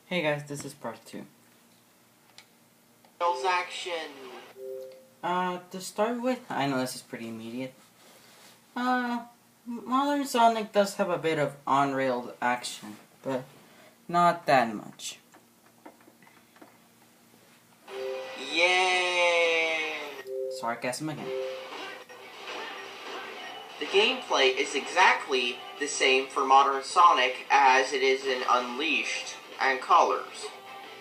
Hey guys, this is part 2. Action. To start with, I know this is pretty immediate. Modern Sonic does have a bit of on-rail action, but not that much. Yay! Sarcasm again. The gameplay is exactly the same for Modern Sonic as it is in Unleashed and Colors.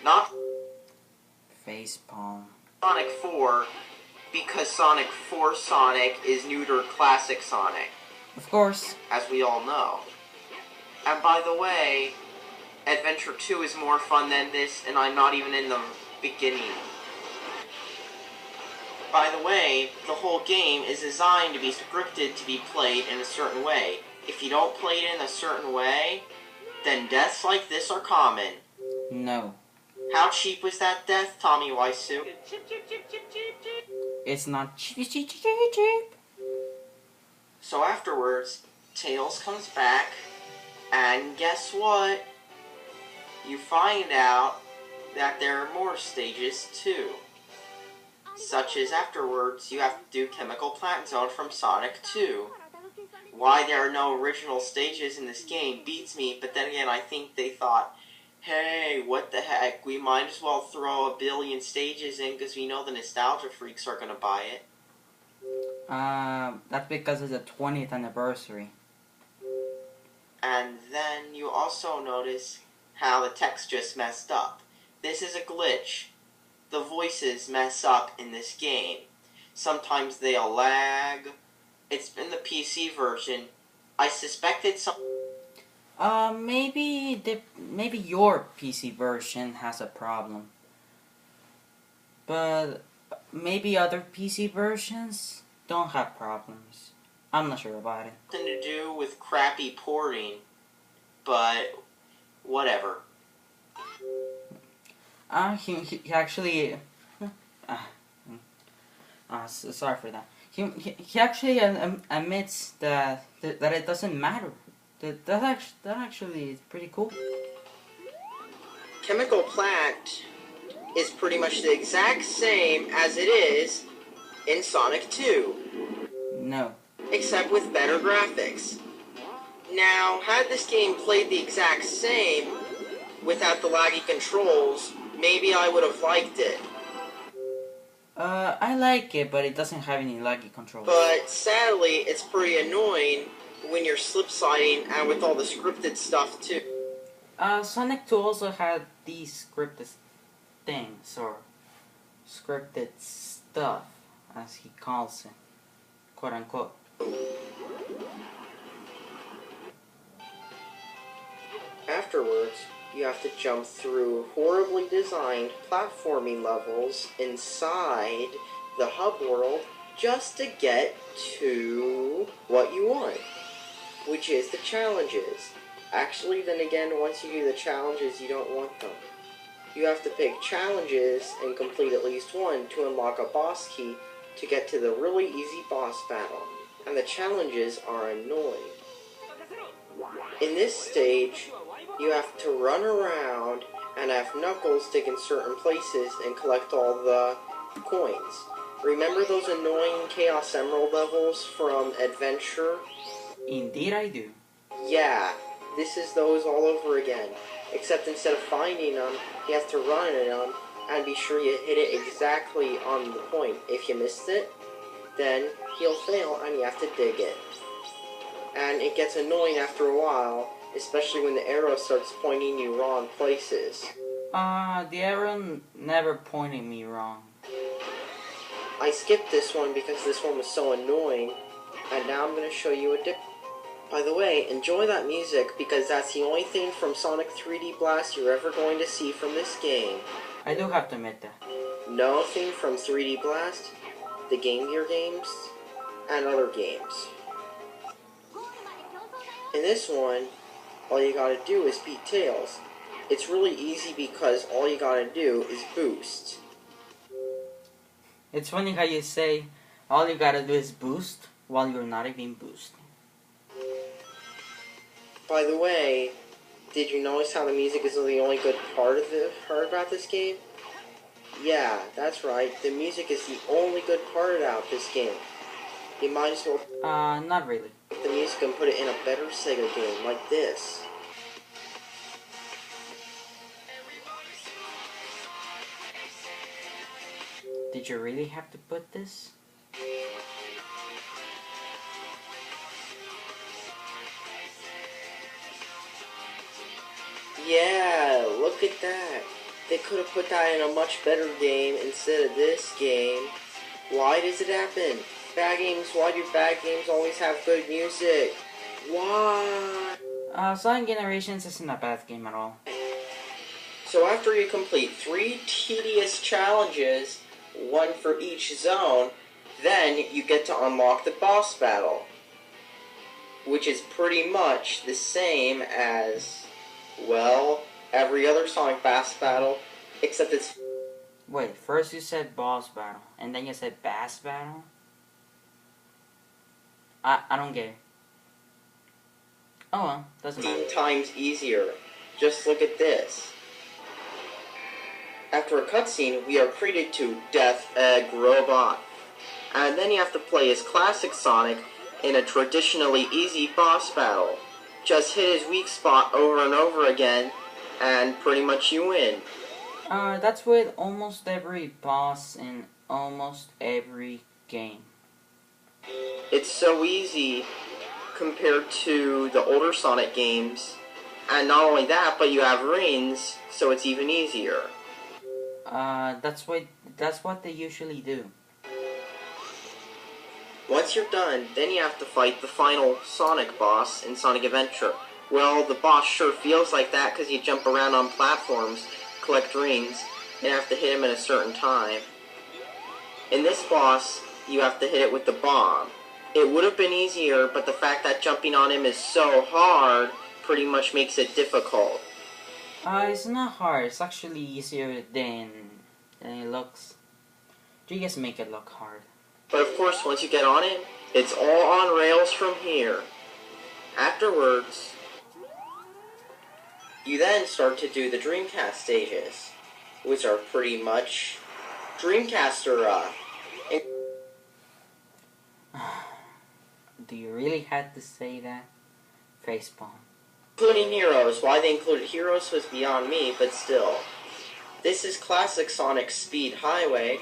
Not Facepalm. Sonic 4, because Sonic 4 Sonic is neutered Classic Sonic, Of course. as we all know. And by the way, Adventure 2 is more fun than this, and I'm not even in the beginning. By the way, the whole game is designed to be scripted to be played in a certain way. If you don't play it in a certain way, then deaths like this are common. No. How cheap was that death, Tommy Wiseau? It's not cheap. So afterwards, Tails comes back, and guess what? You find out that there are more stages too. Such as afterwards, you have to do Chemical Plant Zone from Sonic 2. Why there are no original stages in this game beats me, but then again I think they thought, hey, what the heck, we might as well throw a billion stages in because we know the nostalgia freaks are going to buy it. That's because it's the 20th anniversary. And then you also notice how the text just messed up. This is a glitch. The voices mess up in this game. Sometimes they'll lag. It's in the PC version. I suspected some... Maybe your PC version has a problem. But maybe other PC versions don't have problems. I'm not sure about it. Something to do with crappy porting, but whatever. He actually... sorry for that. He actually admits that it doesn't matter. That actually is pretty cool. Chemical Plant is pretty much the exact same as it is in Sonic 2. No. Except with better graphics. Now, had this game played the exact same, without the laggy controls, maybe I would have liked it. I like it, but it doesn't have any laggy controls. But sadly, it's pretty annoying when you're slip-sliding and with all the scripted stuff too. Sonic 2 also had these scripted things, or scripted stuff, as he calls it, quote unquote. Afterwards, you have to jump through horribly designed platforming levels inside the hub world just to get to what you want, which is the challenges. Actually, then again, once you do the challenges, you don't want them. You have to pick challenges and complete at least one to unlock a boss key to get to the really easy boss battle, and the challenges are annoying. In this stage, you have to run around and have Knuckles stick in certain places and collect all the coins. Remember those annoying Chaos Emerald levels from Adventure? Indeed I do. Yeah, this is those all over again. Except instead of finding them, you have to run in them and be sure you hit it exactly on the point. If you missed it, then you'll fail and you have to dig it. And it gets annoying after a while, especially when the arrow starts pointing you wrong places. The arrow never pointed me wrong. I skipped this one because this one was so annoying, and now I'm going to show you a dip. By the way, enjoy that music because that's the only thing from Sonic 3D Blast you're ever going to see from this game. I do have to admit that. No theme from 3D Blast, the Game Gear games, and other games. In this one, all you gotta do is beat Tails. It's really easy because all you gotta do is boost. It's funny how you say all you gotta do is boost while you're not even boosting. By the way, Did you notice how the music is the only good part about this game? Yeah, that's right. The music is the only good part about this game. You might as well Not really. take the music and put it in a better Sega game, like this. Did you really have to put this? Yeah, look at that. They could have put that in a much better game instead of this game. Why does it happen? Why do bad games always have good music? Why? Sonic Generations isn't a bad game at all. So after you complete 3 tedious challenges, 1 for each zone, then you get to unlock the boss battle. Which is pretty much the same as, well, every other Sonic boss battle, except it's... Wait, first you said boss battle, and then you said bass battle? I don't get it. Oh well, doesn't matter. 15 times easier. Just look at this. After a cutscene, we are treated to Death Egg Robot. And then you have to play as Classic Sonic in a traditionally easy boss battle. Just hit his weak spot over and over again, and pretty much you win. That's with almost every boss in almost every game. It's so easy compared to the older Sonic games. And not only that, but you have rings, so it's even easier. That's what they usually do. Once you're done, then you have to fight the final Sonic boss in Sonic Adventure. Well, the boss sure feels like that because you jump around on platforms, collect rings, and have to hit him at a certain time. In this boss, you have to hit it with the bomb. It would have been easier, but the fact that jumping on him is so hard pretty much makes it difficult. It's not hard. It's actually easier than it looks. You just make it look hard. But of course, once you get on it, it's all on rails from here. Afterwards, you then start to do the Dreamcast stages, which are pretty much Dreamcaster. Do you really have to say that? Facepalm. Including Heroes. Why they included Heroes was beyond me, but still. This is Classic Sonic Speed Highway,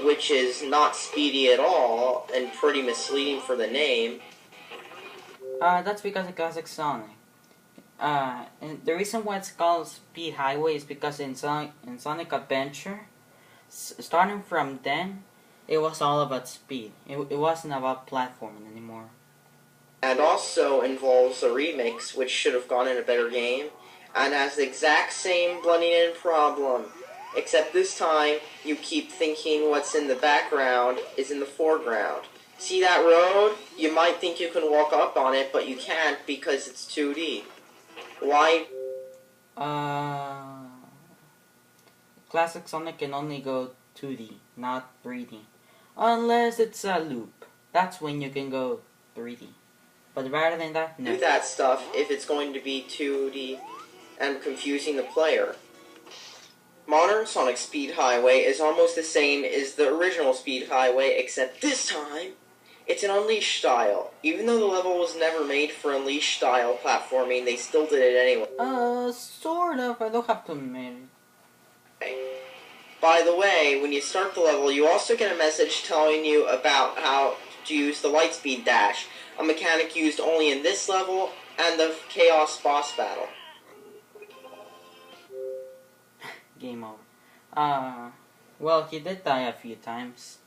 which is not speedy at all, and pretty misleading for the name. That's because of Classic Sonic. And the reason why it's called Speed Highway is because in Sonic Adventure, starting from then, it was all about speed. It wasn't about platforming anymore. And also involves a remix, which should have gone in a better game, and has the exact same blending in problem. Except this time, you keep thinking what's in the background is in the foreground. See that road? You might think you can walk up on it, but you can't because it's 2D. Why? Classic Sonic can only go 2D, not 3D. Unless it's a loop. That's when you can go 3D. But rather than that, no. Do that stuff if it's going to be 2D and confusing the player. Modern Sonic Speed Highway is almost the same as the original Speed Highway, except this time, it's an Unleashed style. Even though the level was never made for Unleashed style platforming, they still did it anyway. Sort of. I don't have to admit it. By the way, when you start the level, you also get a message telling you about how to use the Lightspeed Dash, a mechanic used only in this level and the Chaos boss battle. Game over. Well, he did die a few times.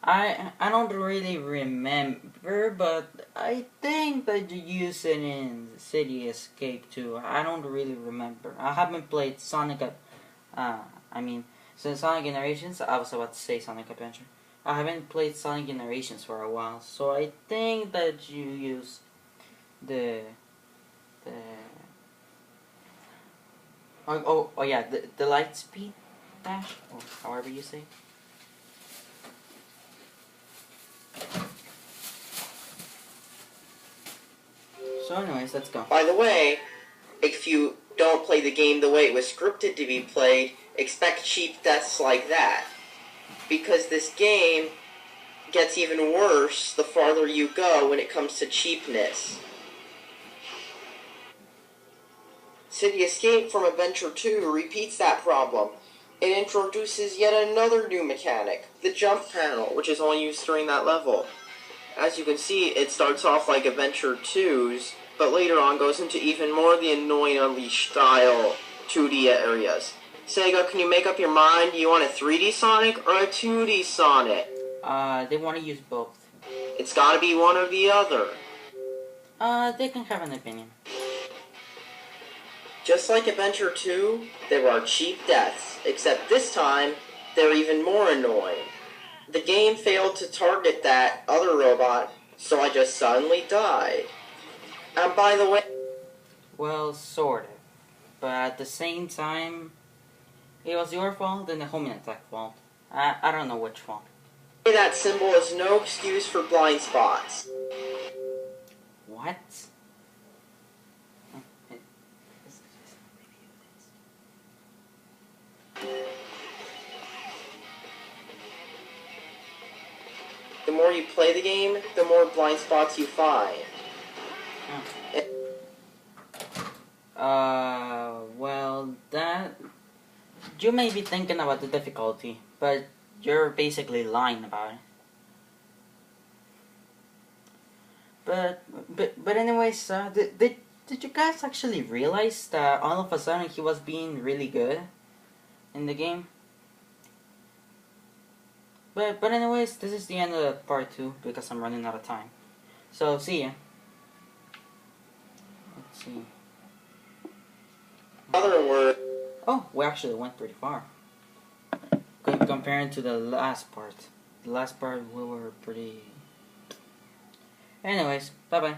I don't really remember, but I think that you use it in City Escape too. I don't really remember. I haven't played Sonic. Since Sonic Generations. I was about to say Sonic Adventure. I haven't played Sonic Generations for a while, so I think that you use the Lightspeed Dash, or however you say. So anyways, let's go. By the way, If you don't play the game the way it was scripted to be played, expect cheap deaths like that. Because this game gets even worse the farther you go when it comes to cheapness. City Escape from Adventure 2 repeats that problem. It introduces yet another new mechanic, the jump panel, which is only used during that level. As you can see, it starts off like Adventure 2's, but later on goes into even more of the annoying Unleashed style 2D areas. Sega, can you make up your mind? Do you want a 3D Sonic or a 2D Sonic? They want to use both. It's gotta be one or the other. They can have an opinion. Just like Adventure 2, there are cheap deaths, except this time, they're even more annoying. The game failed to target that other robot, so I just suddenly died. And by the way... Well, sort of. But at the same time, it was your fault and the homing attack fault. I don't know which fault. That symbol is no excuse for blind spots. What? The more you play the game, the more blind spots you find. Well, that... You may be thinking about the difficulty, but you're basically lying about it. But anyways, did you guys actually realize that all of a sudden he was being really good in the game? But anyways, this is the end of part 2 because I'm running out of time. So, see ya. Let's see. Other word. Oh, we actually went pretty far. Comparing to the last part. The last part we were pretty... Anyways, bye bye.